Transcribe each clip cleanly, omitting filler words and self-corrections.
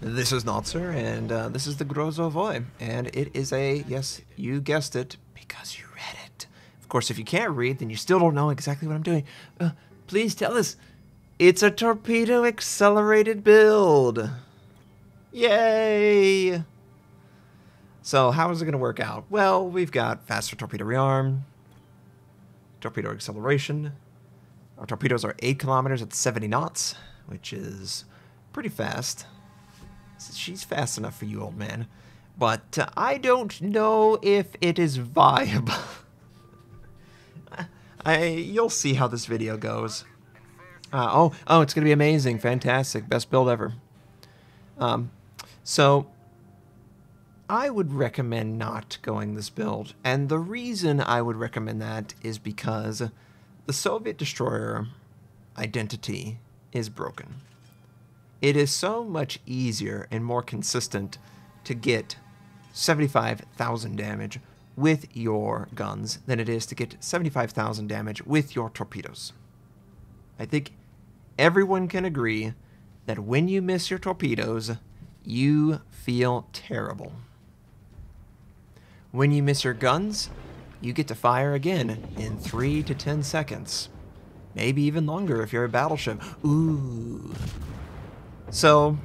This is Notser, and this is the Grozovoi, and it is a, yes, you guessed it, because you read it. Of course, if you can't read, then you still don't know exactly what I'm doing. Please tell us. It's a torpedo accelerated build. Yay! So how is it going to work out? Well, we've got faster torpedo rearm, torpedo acceleration. Our torpedoes are 8 kilometers at 70 knots, which is pretty fast. She's fast enough for you, old man. But I don't know if it is viable. You'll see how this video goes. Oh, it's going to be amazing. Fantastic. Best build ever. So, I would recommend not going this build. And the reason I would recommend that is because the Soviet destroyer identity is broken. It is so much easier and more consistent to get 75,000 damage with your guns than it is to get 75,000 damage with your torpedoes. I think everyone can agree that when you miss your torpedoes, you feel terrible. When you miss your guns, you get to fire again in 3 to 10 seconds. Maybe even longer if you're a battleship. Ooh. So,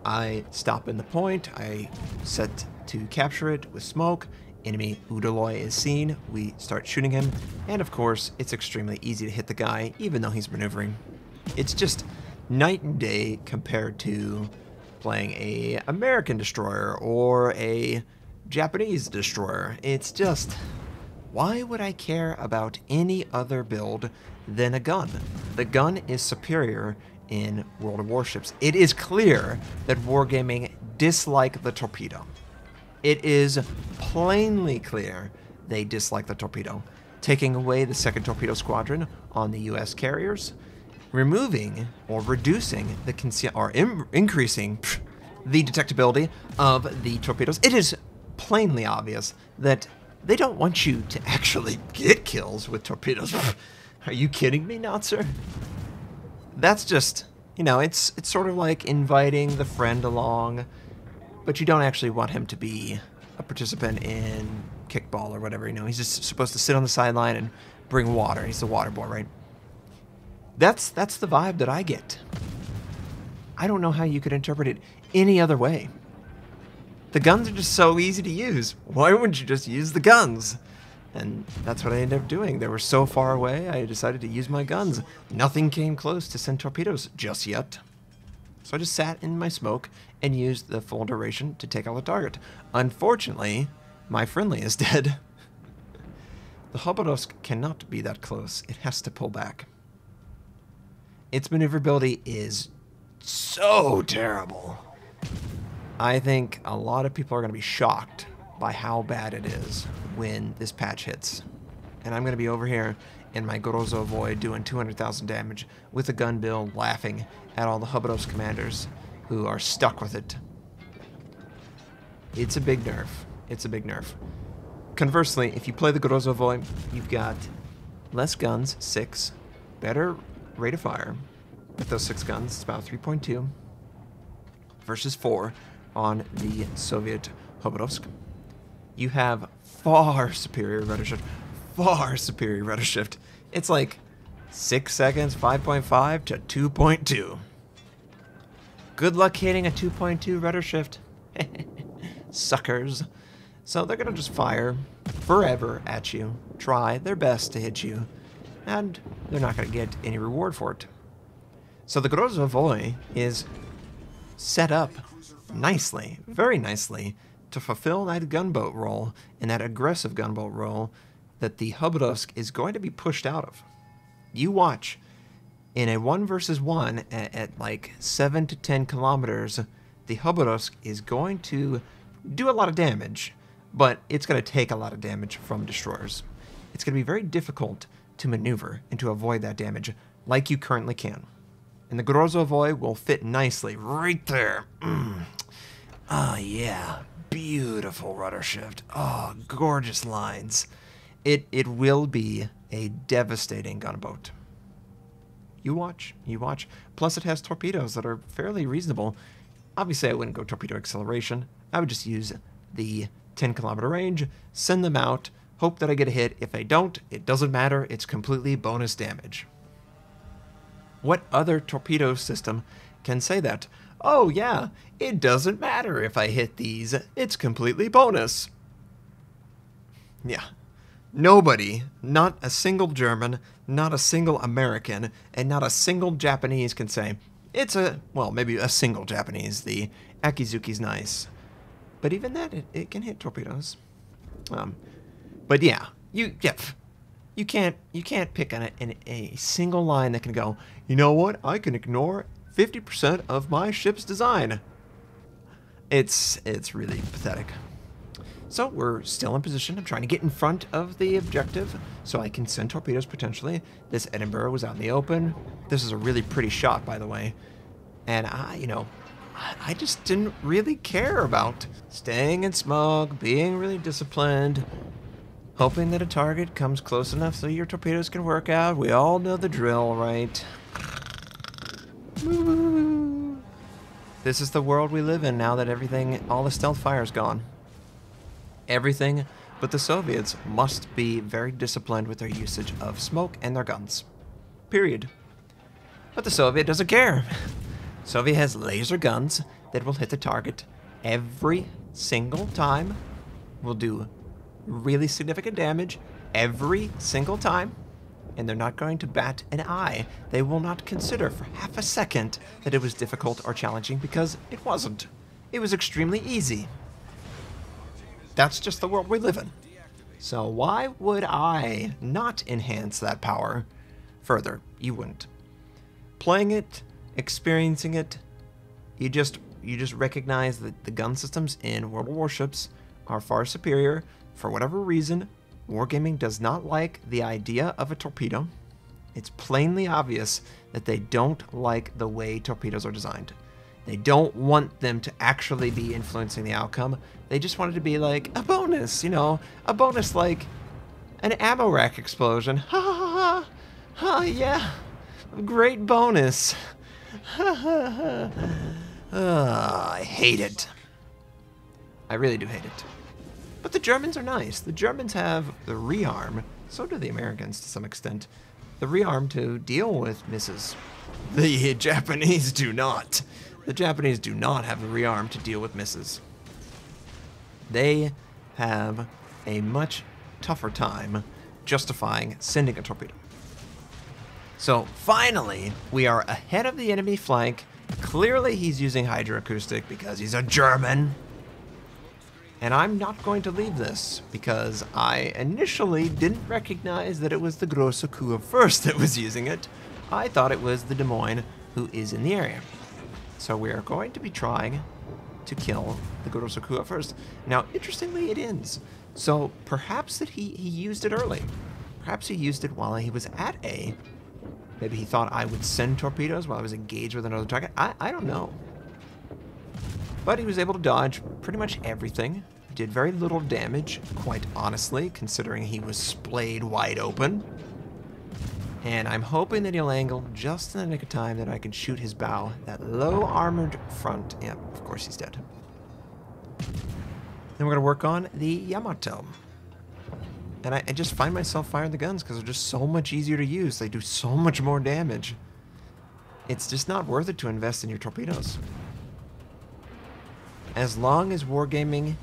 I stop in the point, I set to capture it with smoke, enemy Udaloy is seen, we start shooting him, and of course, it's extremely easy to hit the guy, even though he's maneuvering. It's just night and day compared to playing a American destroyer or a Japanese destroyer. It's just, why would I care about any other build than a gun? The gun is superior in World of Warships. It is clear that Wargaming dislike the torpedo. It is plainly clear they dislike the torpedo. Taking away the 2nd Torpedo Squadron on the US carriers, removing or reducing the increasing the detectability of the torpedoes. It is plainly obvious that they don't want you to actually get kills with torpedoes. Are you kidding me, Notser? That's just, you know, it's sort of like inviting the friend along, but you don't actually want him to be a participant in kickball or whatever, you know. He's just supposed to sit on the sideline and bring water. He's the water boy, right? That's the vibe that I get. I don't know how you could interpret it any other way. The guns are just so easy to use. Why wouldn't you just use the guns? And that's what I ended up doing. They were so far away, I decided to use my guns. Nothing came close to send torpedoes just yet. So I just sat in my smoke and used the full duration to take out the target. Unfortunately, my friendly is dead. The Hoborovsk cannot be that close. It has to pull back. Its maneuverability is so terrible. I think a lot of people are going to be shocked by how bad it is when this patch hits. And I'm going to be over here in my Grozovoi doing 200,000 damage with a gun build, laughing at all the Hoborovsk commanders who are stuck with it. It's a big nerf. It's a big nerf. Conversely, if you play the Grozovoi, you've got less guns, 6, better rate of fire. With those 6 guns, it's about 3.2 versus 4 on the Soviet Hoborovsk. You have far superior rudder shift. Far superior rudder shift. It's like 6 seconds, 5.5 to 2.2. Good luck hitting a 2.2 rudder shift. Suckers. So they're going to just fire forever at you. Try their best to hit you. And they're not going to get any reward for it. So the Grozovoi is set up nicely, very nicely, to fulfill that gunboat role and that aggressive gunboat role that the Hoborovsk is going to be pushed out of. You watch. In a 1 versus 1 at like 7 to 10 kilometers, the Hoborovsk is going to do a lot of damage, but it's going to take a lot of damage from destroyers. It's going to be very difficult to maneuver and to avoid that damage like you currently can. And the Grozovoi will fit nicely right there. Oh, yeah. Beautiful rudder shift. Oh, gorgeous lines. It will be a devastating gunboat. You watch. You watch. Plus, it has torpedoes that are fairly reasonable. Obviously, I wouldn't go torpedo acceleration. I would just use the 10-kilometer range, send them out, hope that I get a hit. If I don't, it doesn't matter. It's completely bonus damage. What other torpedo system can say that? Oh yeah, it doesn't matter if I hit these. It's completely bonus. Yeah. Nobody, not a single German, not a single American, and not a single Japanese can say, it's a, well, maybe a single Japanese, the Akizuki's nice. But even that, it can hit torpedoes. But yeah, you can't pick on a single line that can go, you know what, I can ignore 50% of my ship's design. It's really pathetic. So we're still in position. I'm trying to get in front of the objective so I can send torpedoes potentially. This Edinburgh was out in the open. This is a really pretty shot, by the way. And I just didn't really care about staying in smug, being really disciplined, hoping that a target comes close enough so your torpedoes can work out. We all know the drill, right? This is the world we live in now that all the stealth fire is gone. Everything but the Soviets must be very disciplined with their usage of smoke and their guns. Period. But the Soviet doesn't care. Soviet has laser guns that will hit the target every single time, will do really significant damage every single time, and they're not going to bat an eye. They will not consider for half a second that it was difficult or challenging, because it wasn't. It was extremely easy. That's just the world we live in. So why would I not enhance that power further? You wouldn't. Playing it, experiencing it, you just recognize that the gun systems in World of Warships are far superior. For whatever reason, Wargaming does not like the idea of a torpedo. It's plainly obvious that they don't like the way torpedoes are designed. They don't want them to actually be influencing the outcome. They just want it to be like a bonus, a bonus like an ammo rack explosion. Ha ha ha ha, yeah, great bonus. Ha ha ha. I hate it. I really do hate it. But the Germans are nice. The Germans have the rearm, so do the Americans to some extent, the rearm to deal with misses. The Japanese do not. The Japanese do not have the rearm to deal with misses. They have a much tougher time justifying sending a torpedo. So finally, we are ahead of the enemy flank. Clearly he's using hydroacoustic because he's a German. And I'm not going to leave this because I initially didn't recognize that it was the Grozovoi first that was using it. I thought it was the Des Moines who is in the area. So we are going to be trying to kill the Grozovoi first. Now, interestingly, it ends. So perhaps that he used it early. Perhaps he used it while he was at A. Maybe he thought I would send torpedoes while I was engaged with another target. I don't know. But he was able to dodge pretty much everything. He did very little damage, quite honestly, considering he was splayed wide open. And I'm hoping that he'll angle just in the nick of time that I can shoot his bow. That low armored front. Yeah, of course he's dead. Then we're going to work on the Yamato. And I just find myself firing the guns because they're just so much easier to use. They do so much more damage. It's just not worth it to invest in your torpedoes. As long as Wargaming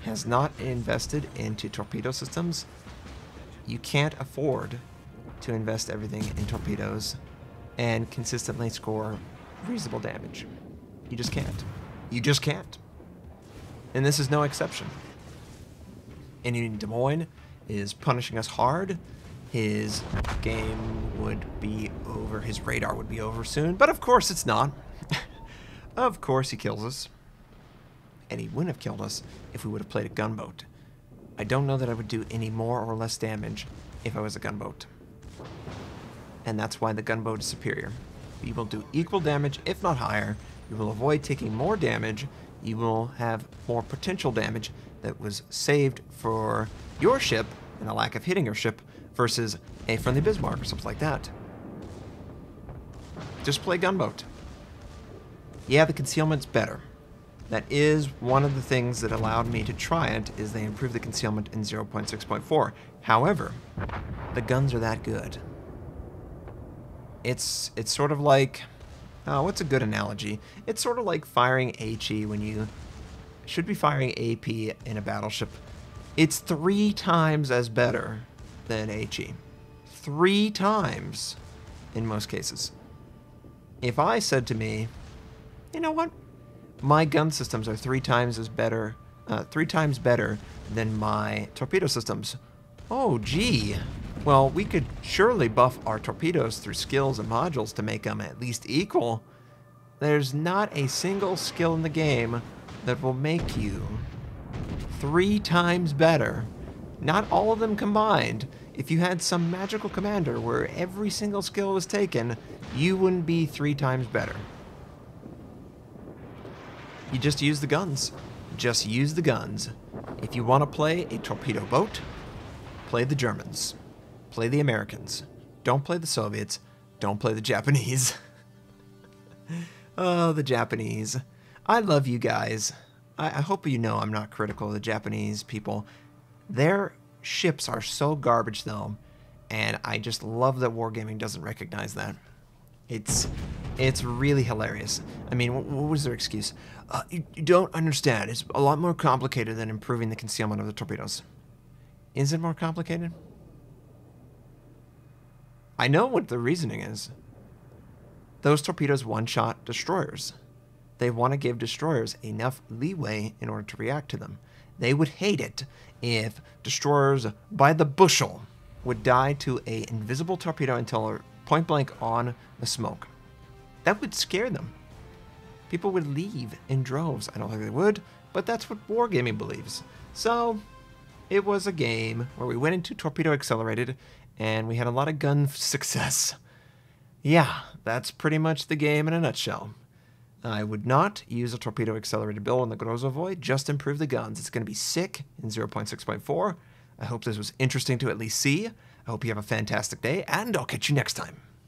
has not invested into torpedo systems, you can't afford to invest everything in torpedoes and consistently score reasonable damage. You just can't. You just can't. And this is no exception. And in Des Moines is punishing us hard. His game would be over. His radar would be over soon. But of course it's not. Of course he kills us. And he wouldn't have killed us if we would have played a gunboat. I don't know that I would do any more or less damage if I was a gunboat. And that's why the gunboat is superior. You will do equal damage, if not higher. You will avoid taking more damage. You will have more potential damage that was saved for your ship and a lack of hitting your ship versus a friendly Bismarck or something like that. Just play gunboat. Yeah, the concealment's better. That is one of the things that allowed me to try it, is they improved the concealment in 0.6.4. However, the guns are that good. It's sort of like, what's a good analogy? It's sort of like firing HE when you should be firing AP in a battleship. It's 3 times as better than HE. 3 times in most cases. If I said to me, you know what? My gun systems are 3 times better than my torpedo systems. Oh, gee. Well, we could surely buff our torpedoes through skills and modules to make them at least equal. There's not a single skill in the game that will make you 3 times better. Not all of them combined. If you had some magical commander where every single skill was taken, you wouldn't be 3 times better. You just use the guns. Just use the guns. If you want to play a torpedo boat, play the Germans. Play the Americans. Don't play the Soviets. Don't play the Japanese. Oh, the Japanese. I love you guys. I hope you know I'm not critical of the Japanese people. Their ships are so garbage, though, and I just love that Wargaming doesn't recognize that. It's really hilarious. I mean, what was their excuse? You don't understand. It's a lot more complicated than improving the concealment of the torpedoes. Is it more complicated? I know what the reasoning is. Those torpedoes one-shot destroyers. They want to give destroyers enough leeway in order to react to them. They would hate it if destroyers by the bushel would die to an invisible torpedo until they're point blank on the smoke. That would scare them. People would leave in droves. I don't think they would, but that's what Wargaming believes. So, it was a game where we went into torpedo accelerated, and we had a lot of gun success. Yeah, that's pretty much the game in a nutshell. I would not use a torpedo accelerated build on the Grozovoi, just improve the guns. It's going to be sick in 0.6.4. I hope this was interesting to at least see. I hope you have a fantastic day, and I'll catch you next time.